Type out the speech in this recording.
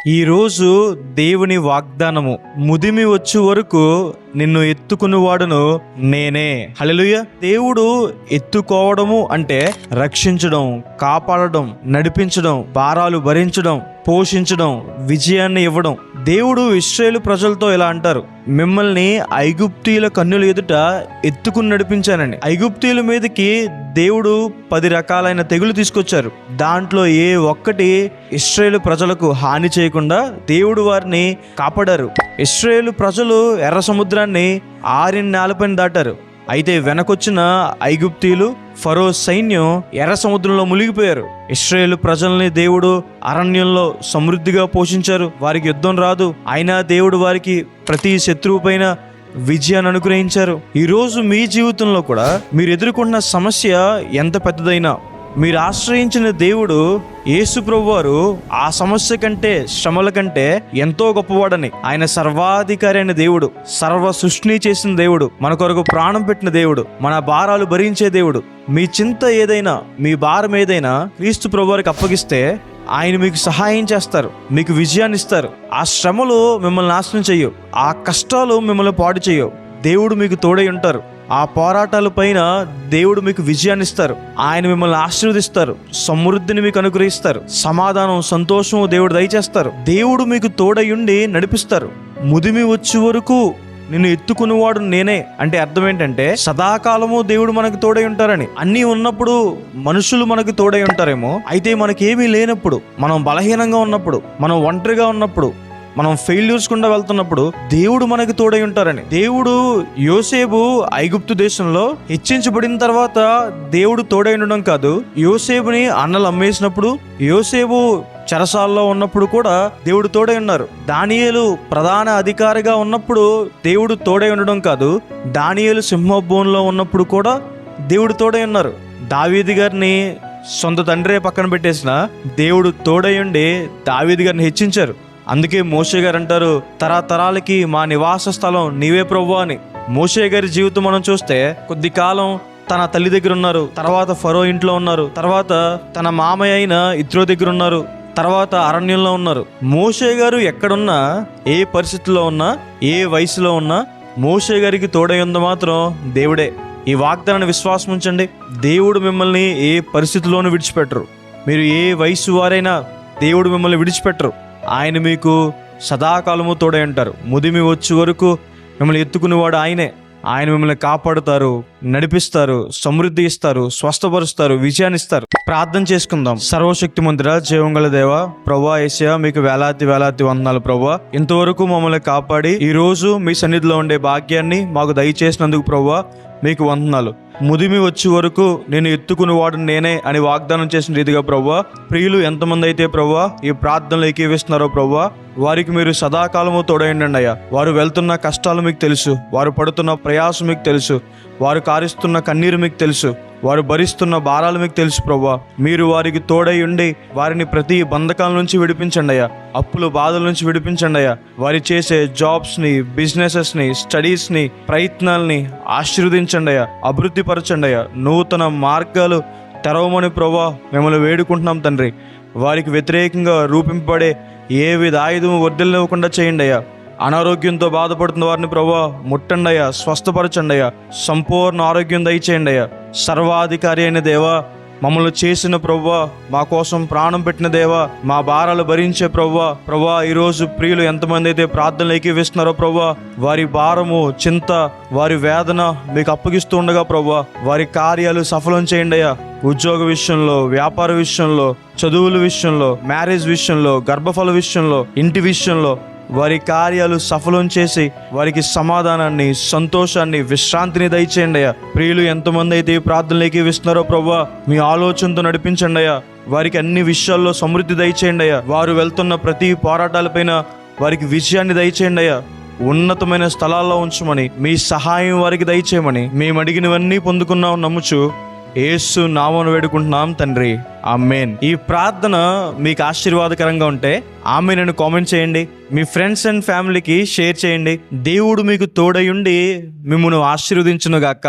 ఈరోజు దేవుని వాగ్దానము, ముదిమి వచ్చు వరకు నిన్ను ఎత్తుకునివాడును నేనే. హల్లెలూయా. దేవుడు ఎత్తుకోవడము అంటే రక్షించడం, కాపాడడం, నడిపించడం, భారాలు భరించడం, పోషించడం, విజయాన్ని ఇవ్వడం. దేవుడు ఇశ్రాయేలు ప్రజలతో ఇలా అంటారు, మిమ్మల్ని ఐగుప్తీయుల కన్నుల ఎదుట ఎత్తుకుని నడిపించానండి. ఐగుప్తీయుల మీదకి దేవుడు 10 రకాలైన తెగులు తీసుకొచ్చారు. దాంట్లో ఏ ఒక్కటి ఇశ్రాయేలు ప్రజలకు హాని చేయకుండా దేవుడు వారిని కాపాడారు. ఇశ్రాయేలు ప్రజలు ఎర్ర సముద్రాన్ని 6 నేలపైన దాటారు. అయితే వెనకొచ్చిన ఐగుప్తీయులు, ఫరో సైన్యం ఎర్ర సముద్రంలో మునిగిపోయారు. ఇశ్రాయేలు ప్రజల్ని దేవుడు అరణ్యంలో సమృద్ధిగా పోషించారు. వారికి యుద్ధం రాదు, అయినా దేవుడు వారికి ప్రతి శత్రువు పైన విజయాన్ని అనుగ్రహించారు. ఈరోజు మీ జీవితంలో కూడా మీరు ఎదుర్కొన్న సమస్య ఎంత పెద్దదైనా, మీరు ఆశ్రయించిన దేవుడు యేసు ప్రభువారు ఆ సమస్య కంటే, శ్రమల కంటే ఎంతో గొప్పవాడని. ఆయన సర్వాధికారి అయిన దేవుడు, సర్వ సృష్టిని చేసిన దేవుడు, మన కొరకు ప్రాణం పెట్టిన దేవుడు, మన భారాలు భరించే దేవుడు. మీ చింత ఏదైనా, మీ భారం ఏదైనా క్రీస్తు ప్రభువారికి అప్పగిస్తే ఆయన మీకు సహాయం చేస్తారు, మీకు విజయాన్ని ఇస్తారు. ఆ శ్రమలు మిమ్మల్ని నాశనం చేయవు, ఆ కష్టాలు మిమ్మల్ని పాడు చేయవు. దేవుడు మీకు తోడై ఉంటారు. ఆ పోరాటాల పైన దేవుడు మీకు విజయాన్ని ఇస్తారు. ఆయన మిమ్మల్ని ఆశీర్వదిస్తారు, సమృద్ధిని మీకు అనుగ్రహిస్తారు, సమాధానం, సంతోషం దేవుడు దయచేస్తారు. దేవుడు మీకు తోడయుండి నడిపిస్తారు. ముదిమి వచ్చే వరకు నిన్ను ఎత్తుకునేవాడు నేనే అంటే అర్థం ఏంటంటే, సదాకాలము దేవుడు మనకు తోడై ఉంటారని. అన్నీ ఉన్నప్పుడు మనుషులు మనకు తోడై ఉంటారేమో, అయితే మనకేమీ లేనప్పుడు, మనం బలహీనంగా ఉన్నప్పుడు, మనం ఒంటరిగా ఉన్నప్పుడు, మనం ఫెయిల్యూర్స్ గుండా వెళ్తున్నప్పుడు దేవుడు మనకి తోడై ఉంటారని. దేవుడు యోసేపు ఐగుప్తు దేశంలో హెచ్చించబడిన తర్వాత దేవుడు తోడై ఉండడం కాదు, యోసేపుని అన్నలు అమ్మేసినప్పుడు, యోసేపు చెరసాల్లో ఉన్నప్పుడు కూడా దేవుడు తోడై ఉన్నారు. దానియేలు ప్రధాన అధికారిగా ఉన్నప్పుడు దేవుడు తోడై ఉండడం కాదు, దానియేలు సింహభవనంలో ఉన్నప్పుడు కూడా దేవుడు తోడై ఉన్నారు. దావీదు గారిని సొంత తండ్రే పక్కన పెట్టేసిన దేవుడు తోడై ఉండి దావీదు గారిని హెచ్చించారు. అందుకే మోషే గారు అంటారు, తరతరాలకి మా నివాస స్థలం నీవే ప్రభువా అని. మోషే గారి జీవితం మనం చూస్తే, కొద్ది కాలం తన తల్లి దగ్గర ఉన్నారు, తర్వాత ఫరో ఇంట్లో ఉన్నారు, తర్వాత తన మామయ్య అయిన ఇత్రో దగ్గర ఉన్నారు, తర్వాత అరణ్యంలో ఉన్నారు. మోషే గారు ఎక్కడున్నా, ఏ పరిస్థితుల్లో ఉన్నా, ఏ వయసులో ఉన్నా, మోషే గారికి తోడై ఉంది మాత్రం దేవుడే. ఈ వాగ్దానాన్ని విశ్వాసం ఉంచండి. దేవుడు మిమ్మల్ని ఏ పరిస్థితుల్లోనూ విడిచిపెట్టరు. మీరు ఏ వయసు వారైనా దేవుడు మిమ్మల్ని విడిచిపెట్టరు. ఆయన మీకు సదాకాలము తోడై ఉంటారు. ముదిమి వచ్చే వరకు మిమ్మల్ని ఎత్తుకునేవాడు ఆయనే. ఆయన మిమ్మల్ని కాపాడుతారు, నడిపిస్తారు, సమృద్ధి ఇస్తారు, స్వస్థపరుస్తారు, విజయాన్ని ఇస్తారు. ప్రార్థన చేసుకుందాం. సర్వశక్తిమంతుడా, జీవంగల దేవ, ప్రభువా యేసయ్యా, మీకు వేలాది వేలాది వందనాలు ప్రభువా. ఇంతవరకు మమ్మల్ని కాపాడి ఈ రోజు మీ సన్నిధిలో ఉండే భాగ్యాన్ని మాకు దయచేసినందుకు ప్రభువా మీకు వందనాలు. ముదిమి వచ్చే వరకు నేను ఎత్తుకునేవాడు నేనే అని వాగ్దానం చేసిన రీతిగా ప్రభువా, ప్రియులు ఎంతమంది అయితే ప్రభువా ఈ ప్రార్థనలు ఏకీవిస్తున్నారో ప్రభువా, వారికి మీరు సదాకాలము తోడైండి అయ్యా. వారు వెళ్తున్న కష్టాలు మీకు తెలుసు, వారు పడుతున్న ప్రయాసం మీకు తెలుసు, వారు కారుస్తున్న కన్నీరు మీకు తెలుసు, వారు భరిస్తున్న భారాలు మీకు తెలుసు ప్రభువా. మీరు వారికి తోడై ఉండి వారిని ప్రతి బంధకాల నుంచి విడిపించండి అయ్యా. అప్పుల బాధల నుంచి విడిపించండి అయ్యా. వారి చేసే జాబ్స్ని, బిజినెసెస్ని, స్టడీస్ని, ప్రయత్నాల్ని ఆశీర్వదించండి అయ్యా. అభివృద్ధి పరచండి అయ్యా. నూతన మార్గాలు తెరవమని ప్రభువా మిమ్మల్ని వేడుకుంటున్నాం తండ్రి. వారికి వ్యతిరేకంగా రూపింపబడే ఏ విధ ఆయుధం వర్ధిల్లనివ్వకుండా చేయండి అయ్యా. అనారోగ్యంతో బాధపడుతున్న వారిని ప్రభువా ముట్టండి అయ్యా, స్వస్థపరచండి అయ్యా, సంపూర్ణ ఆరోగ్యం దయచేయండి అయ్యా. సర్వాధికారి అయిన దేవా, మమ్మల్ని చేసిన ప్రభువా, మా కోసం ప్రాణం పెట్టిన దేవా, మా భారాలు భరించే ప్రభువా, ఈరోజు ప్రియులు ఎంతమంది అయితే ప్రార్థనలు ఏకీవిస్తున్నారో ప్రభువా, వారి భారము, చింత, వారి వేదన మీకు అప్పగిస్తూ ఉండగా ప్రభువా, వారి కార్యాలు సఫలం చేయండి అయ్యా. ఉద్యోగ విషయంలో, వ్యాపార విషయంలో, చదువుల విషయంలో, మ్యారేజ్ విషయంలో, గర్భఫల విషయంలో, ఇంటి విషయంలో వారి కార్యాలు సఫలం చేసి వారికి సమాధానాన్ని, సంతోషాన్ని, విశ్రాంతిని దయచేయండి అయ్యా. ప్రియులు ఎంతమంది అయితే ఈ ప్రార్థనలు ఏకీవిస్తున్నారో ప్రభువా, మీ ఆలోచనతో నడిపించండి అయ్యా. వారికి అన్ని విషయాల్లో సమృద్ధి దయచేయండి అయ్యా. వారు వెళ్తున్న ప్రతి పోరాటాలపైన వారికి విజయాన్ని దయచేయండి అయ్యా. ఉన్నతమైన స్థలాల్లో ఉంచమని, మీ సహాయం వారికి దయచేయమని మేము అడిగినవన్నీ పొందుకున్నాం నమ్ముచు యేసు నామమున వేడుకుంటున్నాం తండ్రి, ఆమేన్. ఈ ప్రార్థన మీకు ఆశీర్వాదకరంగా ఉంటే ఆమేన్ అని కామెంట్ చేయండి. మీ ఫ్రెండ్స్ అండ్ ఫ్యామిలీకి షేర్ చేయండి. దేవుడు మీకు తోడయుండి మిమ్మును ఆశీర్వదించును గాక.